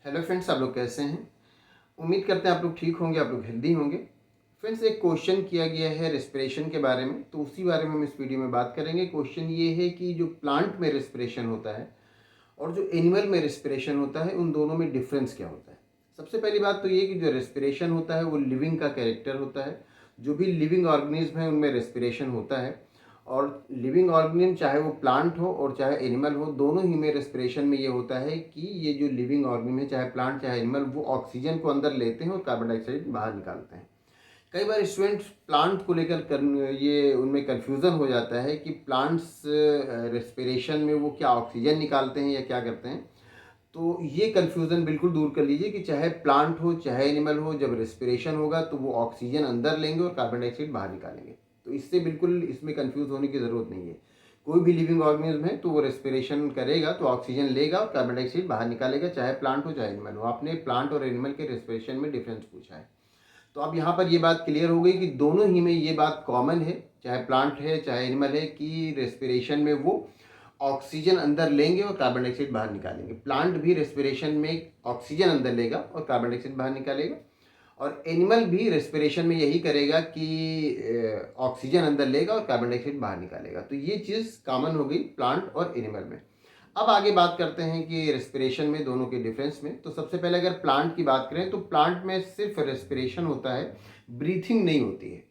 Hello friends, आप लोग कैसे हैं? उम्मीद करते हैं आप लोग ठीक होंगे, आप लोग हेल्दी होंगे। फ्रेंड्स, एक क्वेश्चन किया गया है रेस्पिरेशन के बारे में, तो उसी बारे में हम इस वीडियो में बात करेंगे। क्वेश्चन ये है कि जो प्लांट में रेस्पिरेशन होता है और जो एनिमल में रेस्पिरेशन होता है, उन दोनों में डिफरेंस क्या होता है। सबसे पहली बात तो ये कि जो रेस्पिरेशन होता है वो लिविंग का कैरेक्टर होता है। जो भी लिविंग ऑर्गेनिज्म है उनमें रेस्पिरेशन होता है। और लिविंग ऑर्गेनिज्म चाहे वो प्लांट हो और चाहे एनिमल हो, दोनों ही में रेस्पिरेशन में ये होता है कि ये जो लिविंग ऑर्गेनिज्म है, चाहे प्लांट चाहे एनिमल, वो ऑक्सीजन को अंदर लेते हैं और कार्बन डाइऑक्साइड बाहर निकालते हैं। कई बार स्टूडेंट्स प्लांट को लेकर ये उनमें कन्फ्यूज़न हो जाता है कि प्लांट्स रेस्पिरेशन में वो क्या ऑक्सीजन निकालते हैं या क्या करते हैं। तो ये कन्फ्यूज़न बिल्कुल दूर कर लीजिए कि चाहे प्लांट हो चाहे एनिमल हो, जब रेस्पिरेशन होगा तो वो ऑक्सीजन अंदर लेंगे और कार्बन डाइऑक्साइड बाहर निकालेंगे। तो इससे बिल्कुल इसमें कन्फ्यूज़ होने की ज़रूरत नहीं है। कोई भी लिविंग ऑर्गेनिज्म है तो वो रेस्पिरेशन करेगा तो ऑक्सीजन लेगा और कार्बन डाइऑक्साइड बाहर निकालेगा, चाहे प्लांट हो चाहे एनिमल हो। आपने प्लांट और एनिमल के रेस्पिरेशन में डिफरेंस पूछा है, तो अब यहाँ पर ये बात क्लियर हो गई कि दोनों ही में ये बात कॉमन है, चाहे प्लांट है चाहे एनिमल है, कि रेस्पिरेशन में वो ऑक्सीजन अंदर लेंगे और कार्बन डाइऑक्साइड बाहर निकालेंगे। प्लांट भी रेस्पिरेशन में ऑक्सीजन अंदर लेगा और कार्बन डाइऑक्साइड बाहर निकालेगा, और एनिमल भी रेस्पिरेशन में यही करेगा कि ऑक्सीजन अंदर लेगा और कार्बन डाइऑक्साइड बाहर निकालेगा। तो ये चीज़ कॉमन हो गई प्लांट और एनिमल में। अब आगे बात करते हैं कि रेस्पिरेशन में दोनों के डिफरेंस में। तो सबसे पहले अगर प्लांट की बात करें तो प्लांट में सिर्फ रेस्पिरेशन होता है, ब्रीथिंग नहीं होती है।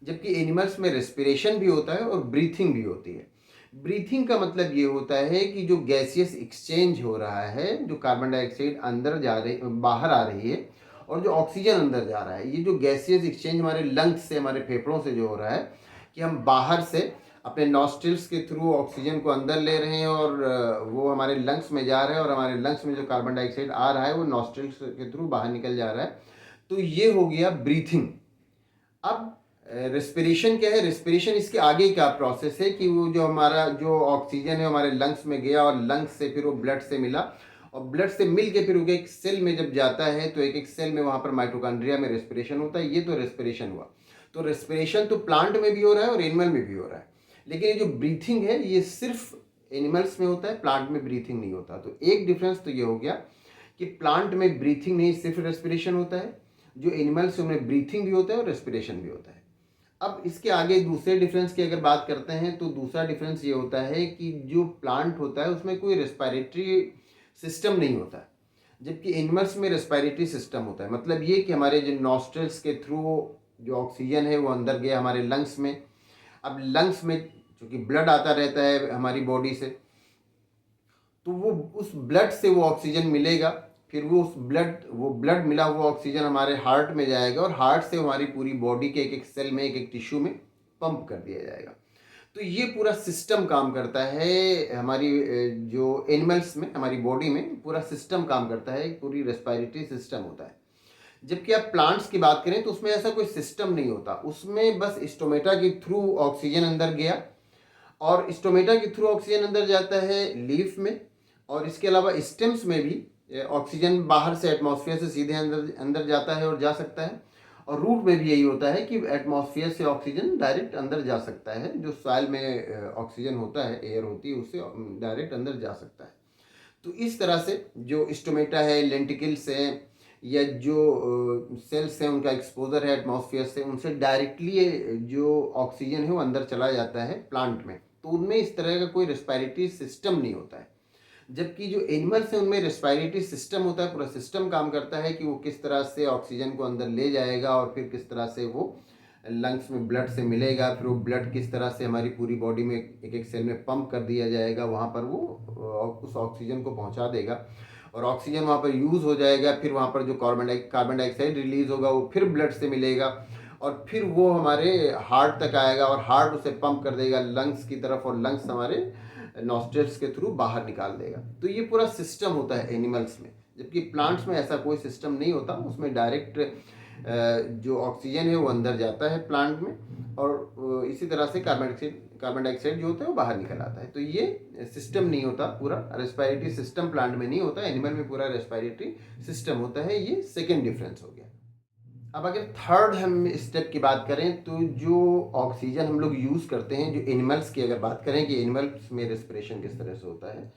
जबकि एनिमल्स में रेस्पिरेशन भी होता है और ब्रीथिंग भी होती है। ब्रीथिंग का मतलब ये होता है कि जो गैसियस एक्सचेंज हो रहा है, जो कार्बन डाइऑक्साइड अंदर जा रही बाहर आ रही है और जो ऑक्सीजन अंदर जा रहा है, ये जो गैसियस एक्सचेंज हमारे लंग्स से, हमारे फेफड़ों से जो हो रहा है, कि हम बाहर से अपने नॉस्ट्रिल्स के थ्रू ऑक्सीजन को अंदर ले रहे हैं और वो हमारे लंग्स में जा रहा है, और हमारे लंग्स में जो कार्बन डाइऑक्साइड आ रहा है वो नॉस्ट्रिल्स के थ्रू बाहर निकल जा रहा है। तो ये हो गया ब्रीथिंग। अब रेस्पिरेशन क्या है? रेस्पिरेशन इसके आगे क्या प्रोसेस है कि वो जो हमारा जो ऑक्सीजन है हमारे लंग्स में गया और लंग्स से फिर वो ब्लड से मिला, और ब्लड से मिल के फिर वो एक सेल में जब जाता है तो एक एक सेल में वहाँ पर माइटोकॉन्ड्रिया में रेस्पिरेशन होता है। ये तो रेस्पिरेशन हुआ। तो रेस्पिरेशन तो प्लांट में भी हो रहा है और एनिमल में भी हो रहा है, लेकिन ये जो ब्रीथिंग है ये सिर्फ एनिमल्स में होता है, प्लांट में ब्रीथिंग नहीं होता। तो एक डिफरेंस तो ये हो गया कि प्लांट में ब्रीथिंग नहीं, सिर्फ रेस्पिरेशन होता है। जो एनिमल्स है उनमें ब्रीथिंग भी होता है और रेस्पिरेशन भी होता है। अब इसके आगे दूसरे डिफरेंस की अगर बात करते हैं तो दूसरा डिफरेंस ये होता है कि जो प्लांट होता है उसमें कोई रेस्पिरेटरी सिस्टम नहीं होता है, जबकि एनिमल्स में रेस्पिरेटरी सिस्टम होता है। मतलब ये कि हमारे जो नॉस्ट्रल्स के थ्रू जो ऑक्सीजन है वो अंदर गया हमारे लंग्स में। अब लंग्स में चूँकि ब्लड आता रहता है हमारी बॉडी से, तो वो उस ब्लड से वो ऑक्सीजन मिलेगा, फिर वो ब्लड मिला हुआ ऑक्सीजन हमारे हार्ट में जाएगा और हार्ट से हमारी पूरी बॉडी के एक एक सेल में, एक एक टिश्यू में पंप कर दिया जाएगा। तो ये पूरा सिस्टम काम करता है हमारी जो एनिमल्स में, हमारी बॉडी में पूरा सिस्टम काम करता है, एक पूरी रेस्पिरेटरी सिस्टम होता है। जबकि आप प्लांट्स की बात करें तो उसमें ऐसा कोई सिस्टम नहीं होता। उसमें बस स्टोमेटा के थ्रू ऑक्सीजन अंदर गया, और स्टोमेटा के थ्रू ऑक्सीजन अंदर जाता है लीफ में, और इसके अलावा स्टेम्स में भी ऑक्सीजन बाहर से एटमॉस्फेयर से सीधे अंदर अंदर जाता है और जा सकता है। और रूट में भी यही होता है कि एटमॉस्फेयर से ऑक्सीजन डायरेक्ट अंदर जा सकता है, जो सॉइल में ऑक्सीजन होता है, एयर होती है, उससे डायरेक्ट अंदर जा सकता है। तो इस तरह से जो स्टोमेटा है, लेंटिकल्स हैं, या जो सेल्स हैं, उनका एक्सपोजर है एटमॉस्फेयर से, उनसे डायरेक्टली जो ऑक्सीजन है वो अंदर चला जाता है प्लांट में। तो उनमें इस तरह का कोई रेस्पिरेटरी सिस्टम नहीं होता है। जबकि जो एनिमल्स हैं उनमें रेस्पिरेटरी सिस्टम होता है, पूरा सिस्टम काम करता है कि वो किस तरह से ऑक्सीजन को अंदर ले जाएगा और फिर किस तरह से वो लंग्स में ब्लड से मिलेगा, फिर वो ब्लड किस तरह से हमारी पूरी बॉडी में एक एक सेल में पंप कर दिया जाएगा, वहाँ पर वो उस ऑक्सीजन को पहुँचा देगा, और ऑक्सीजन वहाँ पर यूज़ हो जाएगा। फिर वहाँ पर जो कार्बन डाइऑक्साइड रिलीज़ होगा वो फिर ब्लड से मिलेगा, और फिर वो हमारे हार्ट तक आएगा और हार्ट उसे पंप कर देगा लंग्स की तरफ, और लंग्स हमारे नॉस्ट्रल्स के थ्रू बाहर निकाल देगा। तो ये पूरा सिस्टम होता है एनिमल्स में, जबकि प्लांट्स में ऐसा कोई सिस्टम नहीं होता। उसमें डायरेक्ट जो ऑक्सीजन है वो अंदर जाता है प्लांट में, और इसी तरह से कार्बन डाइऑक्साइड जो होता है वो बाहर निकल आता है। तो ये सिस्टम नहीं होता, पूरा रेस्पिरेटरी सिस्टम प्लांट में नहीं होता, एनिमल में पूरा रेस्पिरेटरी सिस्टम होता है। ये सेकेंड डिफरेंस हो गया। अब अगर थर्ड हम स्टेप की बात करें तो जो ऑक्सीजन हम लोग यूज़ करते हैं, जो एनिमल्स की अगर बात करें कि एनिमल्स में रेस्पिरेशन किस तरह से होता है,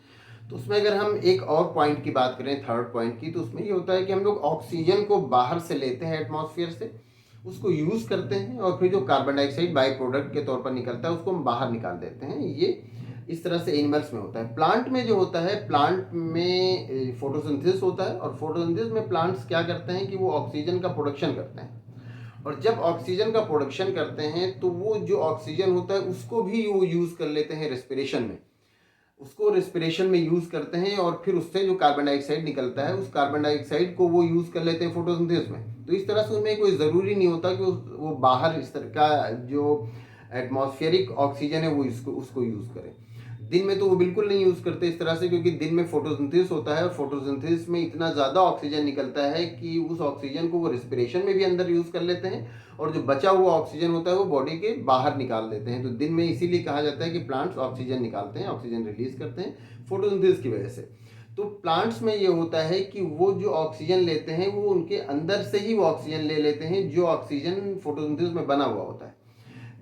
तो उसमें अगर हम एक और पॉइंट की बात करें, थर्ड पॉइंट की, तो उसमें ये होता है कि हम लोग ऑक्सीजन को बाहर से लेते हैं एटमॉस्फेयर से, उसको यूज़ करते हैं और फिर जो कार्बन डाइऑक्साइड बाई प्रोडक्ट के तौर पर निकलता है उसको हम बाहर निकाल देते हैं। ये इस तरह से एनिमल्स में होता है। प्लांट में जो होता है, प्लांट में फोटोसिंथेसिस होता है और फोटोसिंथेसिस में प्लांट्स क्या करते हैं कि वो ऑक्सीजन का प्रोडक्शन करते हैं, और जब ऑक्सीजन का प्रोडक्शन करते हैं तो वो जो ऑक्सीजन होता है उसको भी वो यूज़ कर लेते हैं रेस्पिरेशन में, उसको रेस्पिरेशन में यूज़ करते हैं और फिर उससे जो कार्बन डाइऑक्साइड निकलता है उस कार्बन डाइऑक्साइड को वो यूज़ कर लेते हैं फोटोसिंथेसिस में। तो इस तरह से उनमें कोई ज़रूरी नहीं होता कि वो बाहर इस तरह का जो एटमॉस्फेरिक ऑक्सीजन है वो इसको उसको यूज़ करें। दिन में तो वो बिल्कुल नहीं यूज़ करते इस तरह से, क्योंकि दिन में फोटोसिंथेसिस होता है और फोटोसिंथेसिस में इतना ज़्यादा ऑक्सीजन निकलता है कि उस ऑक्सीजन को वो रेस्पिरेशन में भी अंदर यूज़ कर लेते हैं और जो बचा हुआ ऑक्सीजन होता है वो बॉडी के बाहर निकाल देते हैं। तो दिन में इसीलिए कहा जाता है कि प्लांट्स ऑक्सीजन निकालते हैं, ऑक्सीजन रिलीज करते हैं फोटोसिंथेसिस की वजह से। तो प्लांट्स में ये होता है कि वो जो ऑक्सीजन लेते हैं वो उनके अंदर से ही वो ऑक्सीजन ले लेते हैं जो ऑक्सीजन फोटोसिंथेसिस में बना हुआ होता है,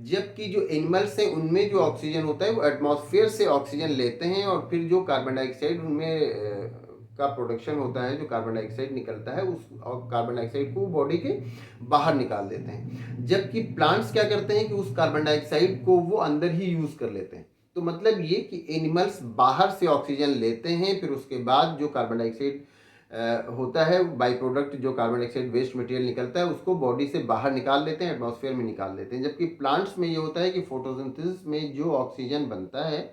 जबकि जो एनिमल्स हैं उनमें जो ऑक्सीजन होता है वो एटमॉस्फेयर से ऑक्सीजन लेते हैं और फिर जो कार्बन डाइऑक्साइड उनमें का प्रोडक्शन होता है, जो कार्बन डाइऑक्साइड निकलता है उस कार्बन डाइऑक्साइड को बॉडी के बाहर निकाल देते हैं। जबकि प्लांट्स क्या करते हैं कि उस कार्बन डाइऑक्साइड को वो अंदर ही यूज़ कर लेते हैं। तो मतलब ये कि एनिमल्स बाहर से ऑक्सीजन लेते हैं, फिर उसके बाद जो कार्बन डाइऑक्साइड होता है बाई प्रोडक्ट, जो कार्बन डाइऑक्साइड वेस्ट मटेरियल निकलता है उसको बॉडी से बाहर निकाल लेते हैं, एटमॉस्फेयर में निकाल देते हैं। जबकि प्लांट्स में ये होता है कि फोटोसिंथेसिस में जो ऑक्सीजन बनता है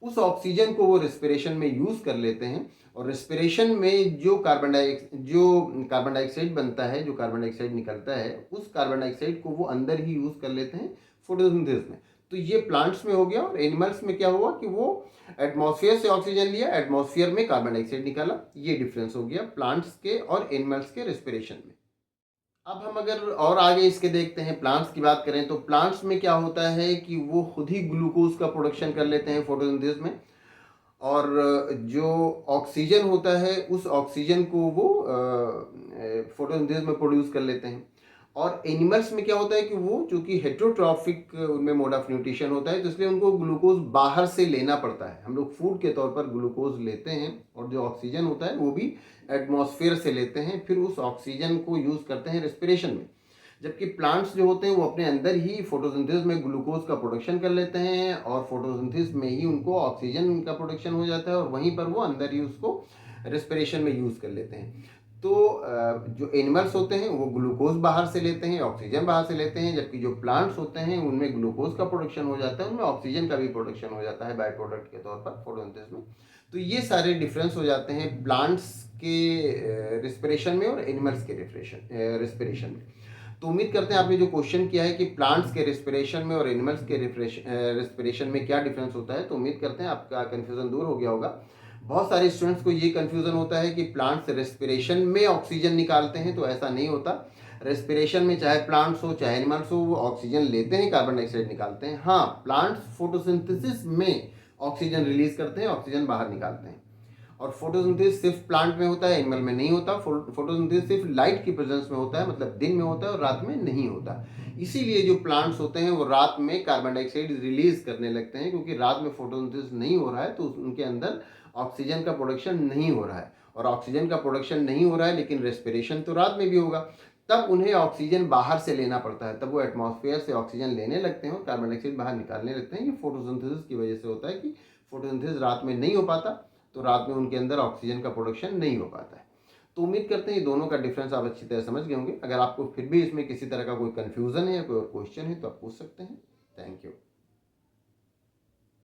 उस ऑक्सीजन को वो रेस्पिरेशन में यूज़ कर लेते हैं और रेस्पिरेशन में जो कार्बन डाइऑक्साइड बनता है, जो कार्बन डाइऑक्साइड निकलता है उस कार्बन डाइऑक्साइड को वो अंदर ही यूज़ कर लेते हैं फोटोसिंथेसिस में। तो ये प्लांट्स में हो गया। और एनिमल्स में क्या हुआ कि वो एटमॉस्फेयर से ऑक्सीजन लिया, एटमॉस्फेयर में कार्बन डाइऑक्साइड निकाला। ये डिफरेंस हो गया प्लांट्स के और एनिमल्स के रेस्पिरेशन में। अब हम अगर और आगे इसके देखते हैं, प्लांट्स की बात करें तो प्लांट्स में क्या होता है कि वो खुद ही ग्लूकोज का प्रोडक्शन कर लेते हैं फोटोसिंथेसिस में, और जो ऑक्सीजन होता है उस ऑक्सीजन को वो फोटोसिंथेसिस में प्रोड्यूस कर लेते हैं। और एनिमल्स में क्या होता है कि वो चूँकि हेटेरोट्रॉफिक उनमें मोड ऑफ न्यूट्रिशन होता है तो इसलिए उनको ग्लूकोज बाहर से लेना पड़ता है। हम लोग फूड के तौर पर ग्लूकोज लेते हैं और जो ऑक्सीजन होता है वो भी एटमॉस्फेयर से लेते हैं, फिर उस ऑक्सीजन को यूज़ करते हैं रेस्पिरेशन में। जबकि प्लांट्स जो होते हैं वो अपने अंदर ही फोटोसिंथेसिस में ग्लूकोज का प्रोडक्शन कर लेते हैं और फोटोसिंथेसिस में ही उनको ऑक्सीजन का प्रोडक्शन हो जाता है और वहीं पर वो अंदर ही उसको रेस्पिरेशन में यूज़ कर लेते हैं। तो जो एनिमल्स होते हैं वो ग्लूकोज बाहर से लेते हैं, ऑक्सीजन बाहर से लेते हैं, जबकि जो प्लांट्स होते हैं उनमें ग्लूकोज का प्रोडक्शन हो जाता है, उनमें ऑक्सीजन का भी प्रोडक्शन हो जाता है बाय प्रोडक्ट के तौर पर फोटोसिंथेसिस में। तो ये सारे डिफरेंस हो जाते हैं प्लांट्स के रेस्पिरेशन में और एनिमल्स के रेस्पिरेशन में। तो उम्मीद करते हैं आपने जो क्वेश्चन किया है कि प्लांट्स के रेस्पिरेशन में और एनिमल्स के रेस्पिरेशन में क्या डिफरेंस होता है, तो उम्मीद करते हैं आपका कन्फ्यूज़न दूर हो गया होगा। बहुत सारे स्टूडेंट्स को ये कन्फ्यूज़न होता है कि प्लांट्स रेस्पिरेशन में ऑक्सीजन निकालते हैं, तो ऐसा नहीं होता। रेस्पिरेशन में चाहे प्लांट्स हो चाहे एनिमल्स हो वो ऑक्सीजन लेते हैं, कार्बन डाइऑक्साइड निकालते हैं। हाँ, प्लांट्स फोटोसिंथेसिस में ऑक्सीजन रिलीज करते हैं, ऑक्सीजन बाहर निकालते हैं। और फोटोसिंथेसिस सिर्फ प्लांट में होता है, एनिमल में नहीं होता। फोटोसिंथेसिस सिर्फ लाइट की प्रेजेंस में होता है, मतलब दिन में होता है और रात में नहीं होता। इसीलिए जो प्लांट्स होते हैं वो रात में कार्बन डाइऑक्साइड रिलीज करने लगते हैं, क्योंकि रात में फोटोसिंथेसिस नहीं हो रहा है तो उनके अंदर ऑक्सीजन का प्रोडक्शन नहीं हो रहा है। और ऑक्सीजन का प्रोडक्शन नहीं हो रहा है लेकिन रेस्पिरेशन तो रात में भी होगा, तब उन्हें ऑक्सीजन बाहर से लेना पड़ता है, तब वो एटमॉस्फेयर से ऑक्सीजन लेने लगते हैं और कार्बन डाइऑक्साइड बाहर निकालने लगते हैं। ये फोटोसिंथेसिस की वजह से होता है कि फोटोसिंथेसिस रात में नहीं हो पाता, तो रात में उनके अंदर ऑक्सीजन का प्रोडक्शन नहीं हो पाता है। तो उम्मीद करते हैं ये दोनों का डिफरेंस आप अच्छी तरह समझ गए होंगे। अगर आपको फिर भी इसमें किसी तरह का कोई कन्फ्यूज़न है या कोई और क्वेश्चन है तो आप पूछ सकते हैं। Thank you.